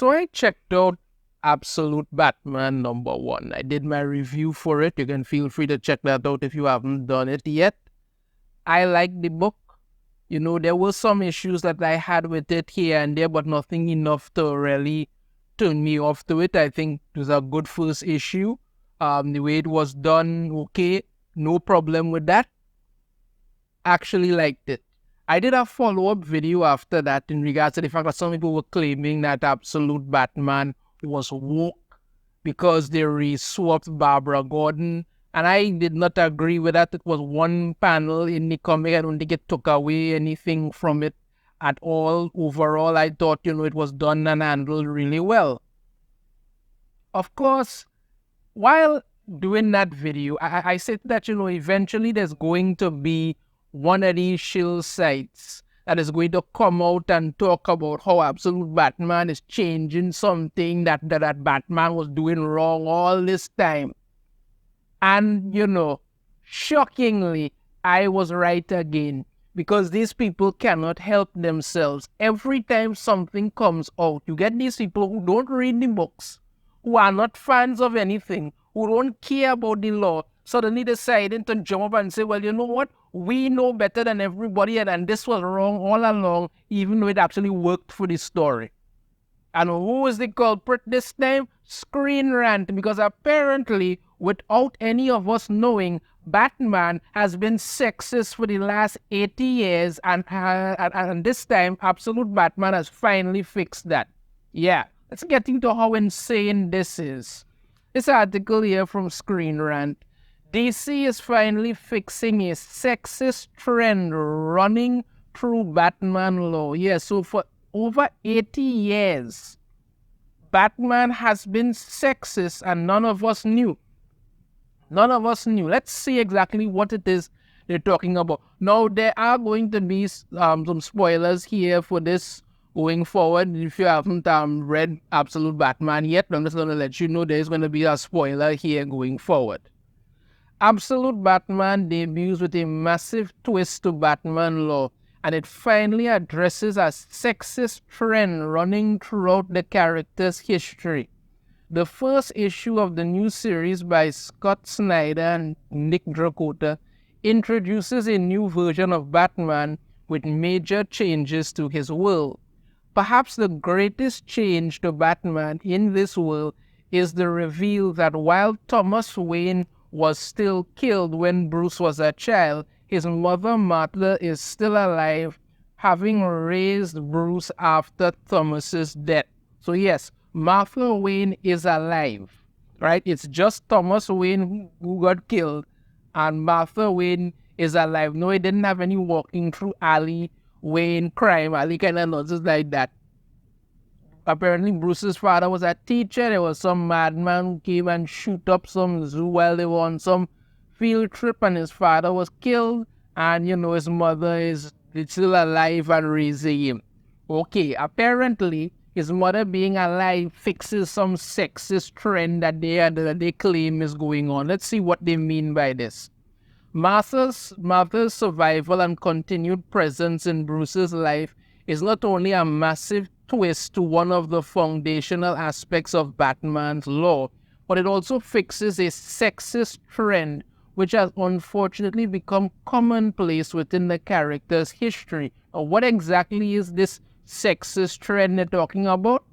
So I checked out Absolute Batman #1. I did my review for it. You can feel free to check that out if you haven't done it yet. I like the book. There were some issues that I had with it here and there, but nothing enough to really turn me off to it. I think it was a good first issue. The way it was done, okay, no problem with that. Actually liked it. I did a follow-up video after that in regards to the fact that some people were claiming that Absolute Batman was woke because they re-swapped Barbara Gordon. And I did not agree with that. It was one panel in the comic. I don't think it took away anything from it at all. Overall, I thought, it was done and handled really well. Of course, while doing that video, I said that, eventually there's going to be one of these shill sites that is going to come out and talk about how Absolute Batman is changing something that Batman was doing wrong all this time. And, shockingly, I was right again, because these people cannot help themselves. Every time something comes out, you get these people who don't read the books, who are not fans of anything, who don't care about the law, suddenly deciding to jump up and say, well, you know what? We know better than everybody, and this was wrong all along, even though it actually worked for the story. And who is the culprit this time? ScreenRant, because apparently, without any of us knowing, Batman has been sexist for the last 80 years, and this time, Absolute Batman has finally fixed that. Yeah, let's get into how insane this is. This article here from ScreenRant. DC is finally fixing a sexist trend running through Batman law. Yeah, so for over 80 years, Batman has been sexist and none of us knew. None of us knew. Let's see exactly what it is they're talking about. Now, there are going to be some spoilers here for this going forward. If you haven't read Absolute Batman yet, I'm just going to let you know there's going to be a spoiler here going forward. Absolute Batman debuts with a massive twist to Batman law, and it finally addresses a sexist trend running throughout the character's history. The first issue of the new series by Scott Snyder and Nick Dracota introduces a new version of Batman with major changes to his world. Perhaps the greatest change to Batman in this world is the reveal that while Thomas Wayne was still killed when Bruce was a child, his mother Martha is still alive, having raised Bruce after Thomas's death. So yes, Martha Wayne is alive, right? It's just Thomas Wayne who got killed, and Martha Wayne is alive. No, he didn't have any walking through alley Wayne crime, alley kind of nonsense like that. Apparently, Bruce's father was a teacher. There was some madman who came and shoot up some zoo while they were on some field trip, and his father was killed, and his mother is still alive and raising him. Okay, apparently his mother being alive fixes some sexist trend that they claim is going on. Let's see what they mean by this. Martha's survival and continued presence in Bruce's life is not only a massive twist to one of the foundational aspects of Batman's law, but it also fixes a sexist trend which has unfortunately become commonplace within the character's history. Now, what exactly is this sexist trend they're talking about?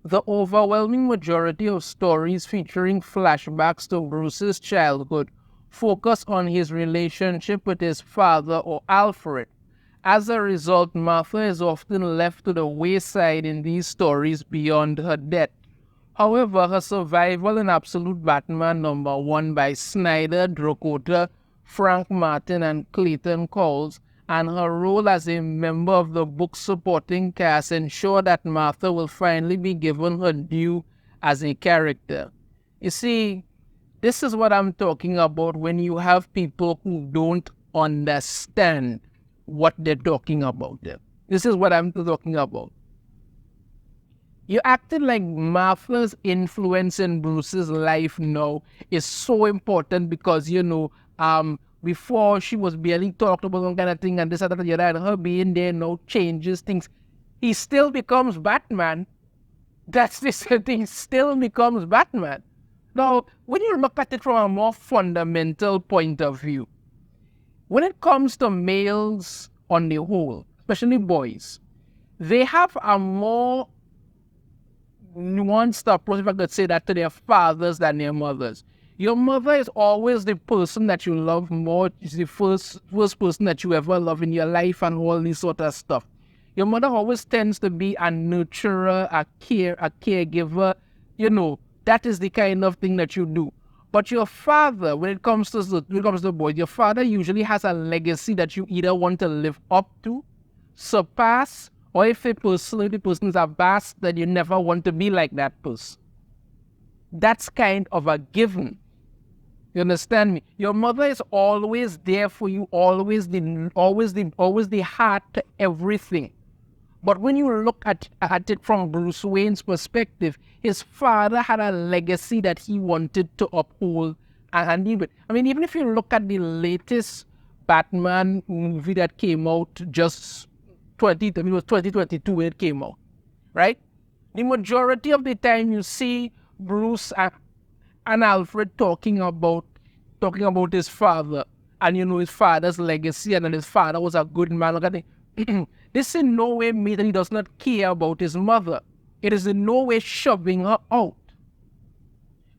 The overwhelming majority of stories featuring flashbacks to Bruce's childhood focus on his relationship with his father, or Alfred. As a result, Martha is often left to the wayside in these stories beyond her death. However, her survival in Absolute Batman #1 by Snyder, Dracota, Frank Martin, and Clayton Cowles, and her role as a member of the book's supporting cast ensure that Martha will finally be given her due as a character. You see, this is what I'm talking about when you have people who don't understand what they're talking about there. This is what I'm talking about. You acted like Martha's influence in Bruce's life now is so important because, before she was barely talked about some kind of thing and this and that and the other, and her being there now changes things. He still becomes Batman, That's this thing still becomes Batman. Now, when you look at it from a more fundamental point of view, when it comes to males on the whole, especially boys, they have a more nuanced approach, if I could say that, to their fathers than their mothers. Your mother is always the person that you love more. She's the first person that you ever love in your life and all this sort of stuff. Your mother always tends to be a nurturer, a caregiver. That is the kind of thing that you do. But your father, when it comes to the boys, your father usually has a legacy that you either want to live up to, surpass, or if the person is a bastard, you never want to be like that person. That's kind of a given. You understand me? Your mother is always there for you, always the heart to everything. But when you look at it from Bruce Wayne's perspective, his father had a legacy that he wanted to uphold and live with. I mean, even if you look at the latest Batman movie that came out just 2022 when it came out, right? The majority of the time you see Bruce and Alfred talking about his father and his father's legacy and that his father was a good man. This in no way means that he does not care about his mother. It is in no way shoving her out.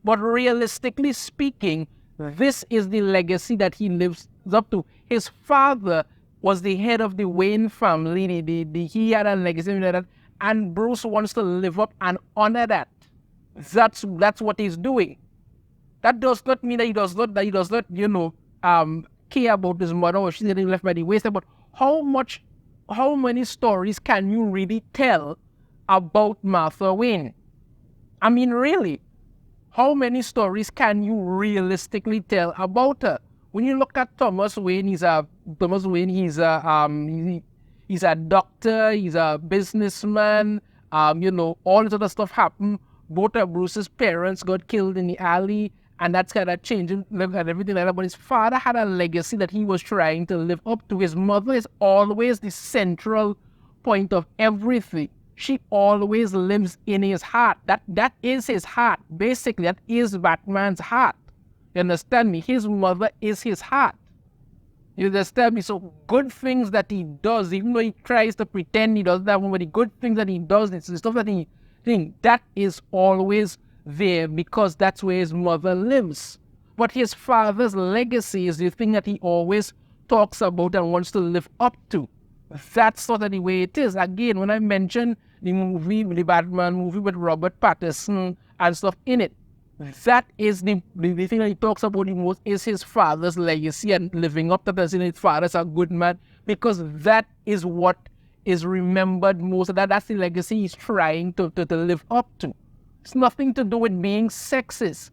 But realistically speaking, this is the legacy that he lives up to. His father was the head of the Wayne family. He had a legacy like that, and Bruce wants to live up and honor that. That's what he's doing. That does not mean that he does not care about his mother or she's getting left by the wayside. But how many stories can you really tell about Martha Wayne? I mean, really, how many stories can you realistically tell about her? When you look at Thomas Wayne, he's a doctor, he's a businessman. All this other stuff happened. Both of Bruce's parents got killed in the alley, and that's kind of changing, look at everything like that. But his father had a legacy that he was trying to live up to. His mother is always the central point of everything. She always lives in his heart. That is his heart. Basically, that is Batman's heart. You understand me? His mother is his heart. You understand me? So good things that he does, even though he tries to pretend he doesn't have one, but the good things that he does, it's the stuff that he thinks, that is always there because that's where his mother lives. But his father's legacy is the thing that he always talks about and wants to live up to. That's sort of the way it is. Again, when I mentioned the Batman movie with Robert Pattinson and stuff in it, that is the thing that he talks about the most, is his father's legacy and living up to that. His father's a good man, because that is what is remembered most. That's the legacy he's trying to live up to. It's nothing to do with being sexist.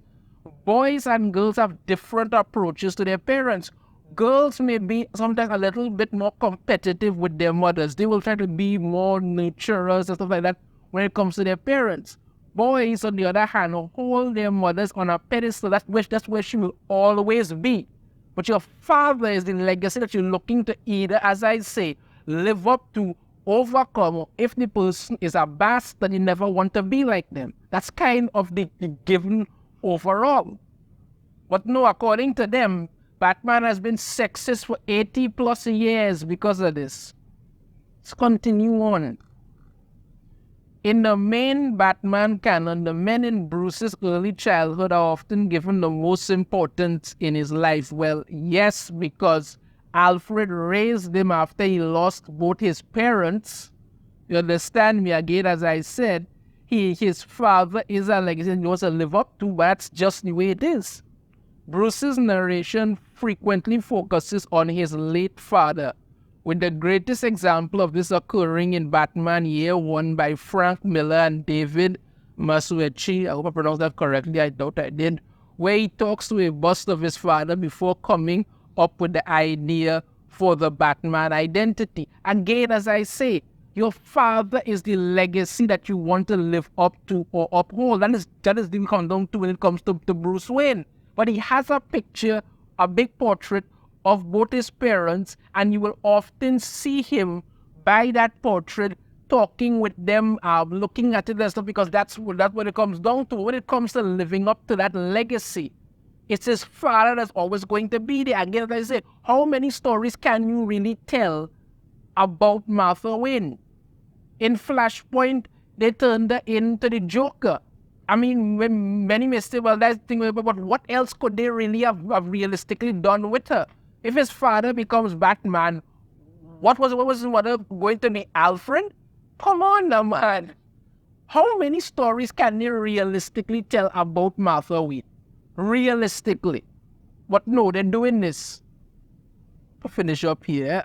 Boys and girls have different approaches to their parents. Girls may be sometimes a little bit more competitive with their mothers. They will try to be more nurturers and stuff like that when it comes to their parents. Boys, on the other hand, will hold their mothers on a pedestal. That's where she will always be. But your father is the legacy that you're looking to either, as I say, live up to, overcome. If the person is a bastard, you never want to be like them. That's kind of the given overall. But no, according to them, Batman has been sexist for 80 plus years because of this. Let's continue on. In the main Batman canon, the men in Bruce's early childhood are often given the most importance in his life. Well, yes, because Alfred raised him after he lost both his parents. You understand me? Again, as I said, his father is a legacy he wants to live up to, but that's just the way it is. Bruce's narration frequently focuses on his late father, with the greatest example of this occurring in Batman Year One by Frank Miller and David Mazzucchelli. I hope I pronounced that correctly. I doubt I did. Where he talks to a bust of his father before coming up with the idea for the Batman identity. Again, as I say, your father is the legacy that you want to live up to or uphold. That is the come down to when it comes to Bruce Wayne. But he has a picture, a big portrait of both his parents, and you will often see him by that portrait talking with them, looking at it and stuff, because that's what it comes down to. When it comes to living up to that legacy, it's his father that's always going to be there. Again, as I say, how many stories can you really tell about Martha Wayne? In Flashpoint, they turned her into the Joker. I mean, when many may say, well, that's the thing, but what else could they really have realistically done with her? If his father becomes Batman, what was his mother going to be, Alfred? Come on now, man. How many stories can they realistically tell about Martha Wayne? Realistically. But no, they're doing this. To finish up here,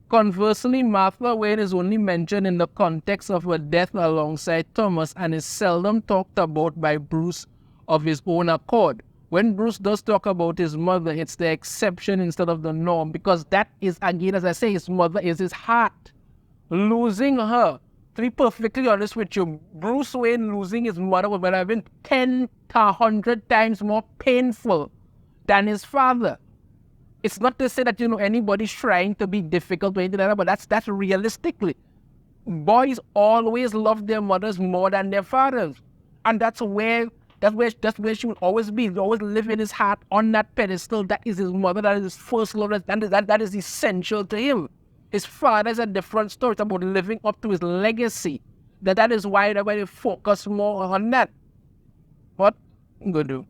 conversely, Martha Wayne is only mentioned in the context of her death alongside Thomas and is seldom talked about by Bruce of his own accord. When Bruce does talk about his mother, it's the exception instead of the norm, because that is, again, as I say, his mother is his heart. Losing her, to be perfectly honest with you, Bruce Wayne losing his mother would have been 10 to 100 times more painful than his father. It's not to say that, anybody's trying to be difficult or anything like that, but that's realistically. Boys always love their mothers more than their fathers. And that's where she will always be. He'll always live in his heart on that pedestal. That is his mother, that is his first love, that is essential to him. His father is a different story. It's about living up to his legacy. That is why they focus more on that. What I'm going to do?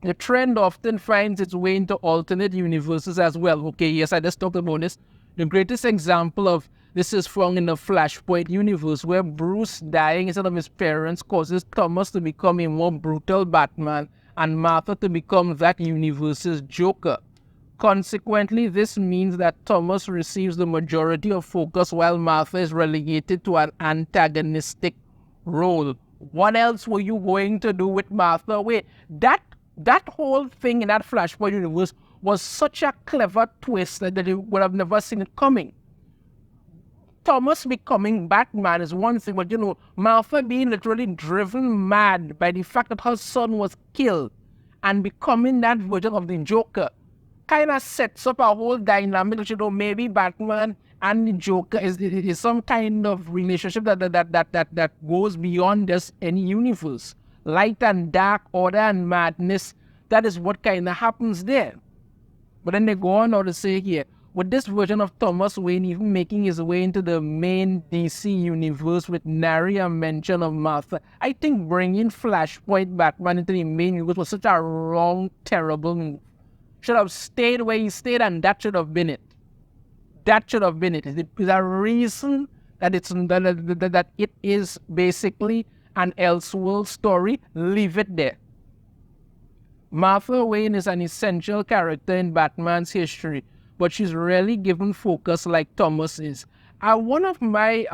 The trend often finds its way into alternate universes as well. Okay, yes, I just talked about this. The greatest example of this is found in the Flashpoint universe, where Bruce dying instead of his parents causes Thomas to become a more brutal Batman and Martha to become that universe's Joker. Consequently, this means that Thomas receives the majority of focus while Martha is relegated to an antagonistic role. What else were you going to do with Martha? Wait, that whole thing in that Flashpoint universe was such a clever twist that you would have never seen it coming. Thomas becoming Batman is one thing, but Martha being literally driven mad by the fact that her son was killed and becoming that version of the Joker kind of sets up a whole dynamic. Maybe Batman and the Joker is some kind of relationship that goes beyond just any universe. Light and dark, order and madness, that is what kind of happens there. But then they go on to say here, with this version of Thomas Wayne even making his way into the main DC universe with nary a mention of Martha, I think bringing Flashpoint Batman into the main universe was such a wrong, terrible move. Should have stayed where he stayed, and that should have been it. That should have been it. There's a reason that it is basically an Elseworld story. Leave it there. Martha Wayne is an essential character in Batman's history, but she's rarely given focus like Thomas is. One of my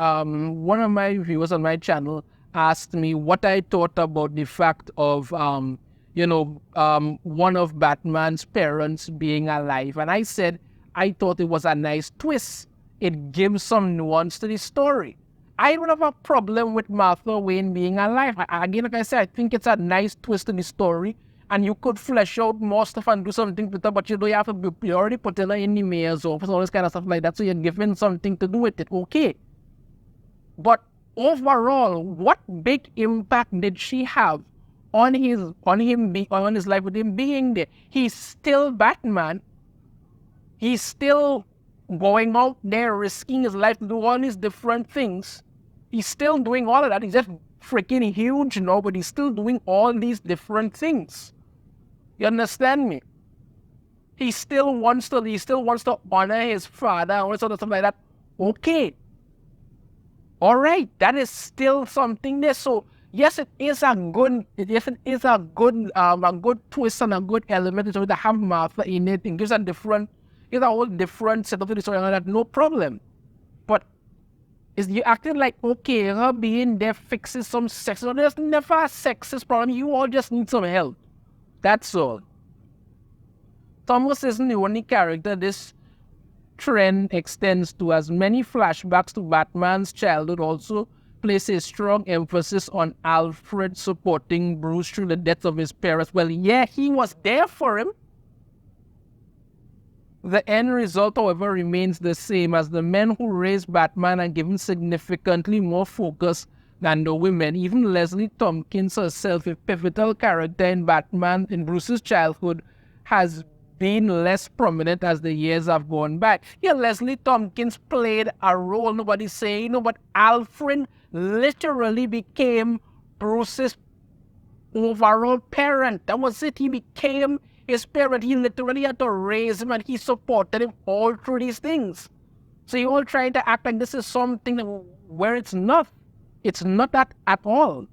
viewers on my channel asked me what I thought about the fact of one of Batman's parents being alive, and I said I thought it was a nice twist. It gives some nuance to the story. I don't have a problem with Martha Wayne being alive. Again, like I said, I think it's a nice twist in the story, and you could flesh out more stuff and do something with her, but you have to you already put her in the mayor's office, all this kind of stuff like that, so you're giving something to do with it. Okay. But overall, what big impact did she have on his life with him being there? He's still Batman. He's still going out there risking his life to do all these different things. He's still doing all of that. He's just freaking huge now, but he's still doing all these different things. You understand me? He still wants to honor his father and all sort of stuff like that. Okay. All right, that is still something there. So yes, it is a good twist and a good element to have Martha in it. It gives a whole different set of the story and that, no problem. But is you acting like, okay, her being there fixes some sexism. There's never a sexist problem. You all just need some help. That's all. Thomas isn't the only character this trend extends to, as many flashbacks to Batman's childhood also place a strong emphasis on Alfred supporting Bruce through the death of his parents. Well, yeah, he was there for him. The end result, however, remains the same, as the men who raised Batman are given significantly more focus than the women. Even Leslie Tompkins herself, a pivotal character in Batman in Bruce's childhood, has been less prominent as the years have gone by. Yeah, Leslie Tompkins played a role, nobody's saying, but Alfred literally became Bruce's overall parent. That was it. He became his parent. He literally had to raise him, and he supported him all through these things. So you're all trying to act like this is something where it's not. It's not that at all.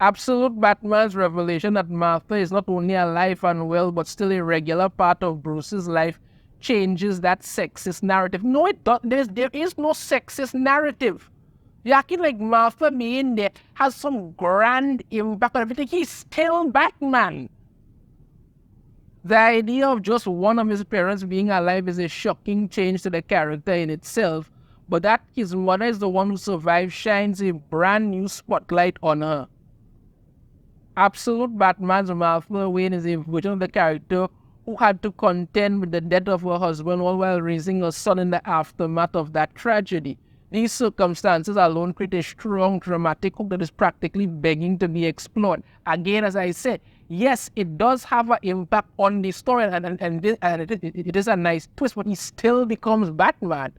Absolute Batman's revelation that Martha is not only alive and well, but still a regular part of Bruce's life changes that sexist narrative. No, it doesn't. There is no sexist narrative. You're acting like Martha being there has some grand impact on everything. He's still Batman. The idea of just one of his parents being alive is a shocking change to the character in itself, but that his mother is the one who survived shines a brand new spotlight on her. Absolute Batman's Martha Wayne is a version of the character who had to contend with the death of her husband all while raising a son in the aftermath of that tragedy. These circumstances alone create a strong dramatic hook that is practically begging to be explored. Again, as I said, yes, it does have an impact on the story, and it is a nice twist, but he still becomes Batman.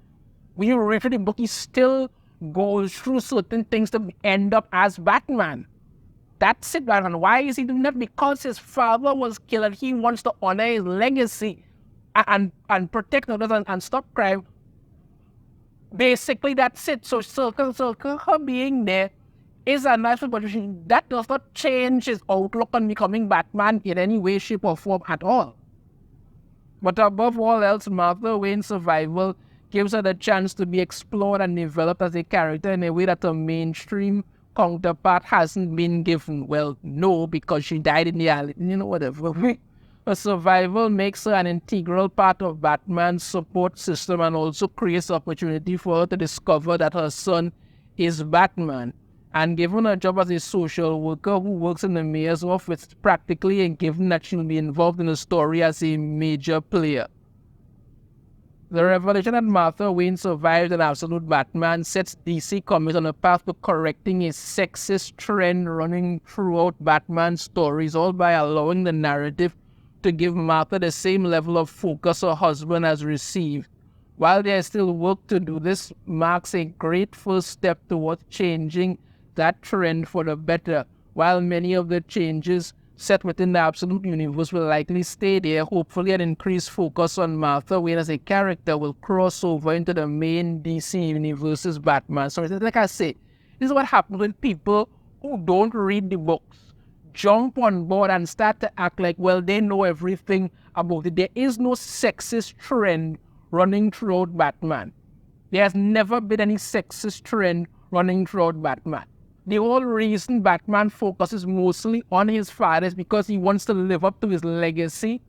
When you read the book, he still goes through certain things to end up as Batman. That's it, Batman. Why is he doing that? Because his father was killed and he wants to honor his legacy and protect others and stop crime. Basically, that's it. So circle, her being there is a nice position. That does not change his outlook on becoming Batman in any way, shape, or form at all. But above all else, Martha Wayne's survival gives her the chance to be explored and developed as a character in a way that a mainstream counterpart hasn't been given. Well, no, because she died in the alley, whatever. Her survival makes her an integral part of Batman's support system and also creates opportunity for her to discover that her son is Batman. And given her job as a social worker who works in the mayor's office, it's practically a given that she'll be involved in the story as a major player. The revelation that Martha Wayne survived an absolute Batman sets DC Comics on a path to correcting a sexist trend running throughout Batman's stories, all by allowing the narrative to give Martha the same level of focus her husband has received. While there is still work to do, this marks a great first step towards changing that trend for the better. While many of the changes set within the Absolute universe will likely stay there, hopefully an increased focus on Martha Wayne as a character will cross over into the main DC universe's Batman. So like I say, this is what happens when people who don't read the books jump on board and start to act like, well, they know everything about it. There is no sexist trend running throughout Batman. There has never been any sexist trend running throughout Batman. The whole reason Batman focuses mostly on his father is because he wants to live up to his legacy,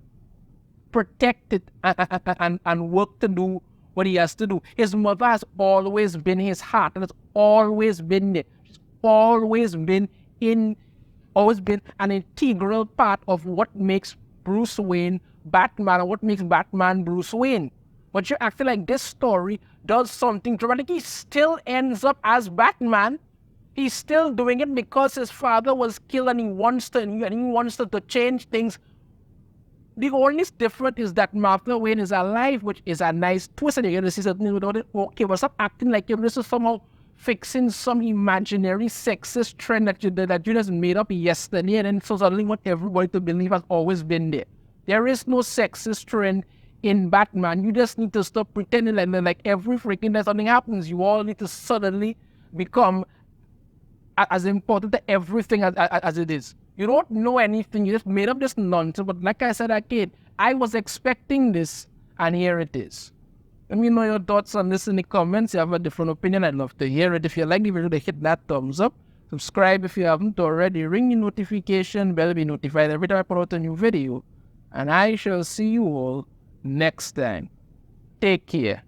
protect it, and work to do what he has to do. His mother has always been his heart, and it's always been there. She's always been an integral part of what makes Bruce Wayne Batman, and what makes Batman Bruce Wayne. But you're acting like this story does something dramatic. He still ends up as Batman. He's still doing it because his father was killed and he wants to change things. The only difference is that Martha Wayne is alive, which is a nice twist, and you're going to see something without it. Okay, but stop acting like you're just somehow fixing some imaginary sexist trend that you just made up yesterday, and then so suddenly want everybody to believe has always been there. There is no sexist trend in Batman. You just need to stop pretending like every freaking time something happens, you all need to suddenly become as important to everything as it is. You don't know anything, you just made up this nonsense. But like I said again, I was expecting this, and here it is. Let me know your thoughts on this in the comments. If you have a different opinion, I'd love to hear it. If you like the video, hit that thumbs up. Subscribe if you haven't already. Ring the notification bell to be notified every time I put out a new video. And I shall see you all next time. Take care.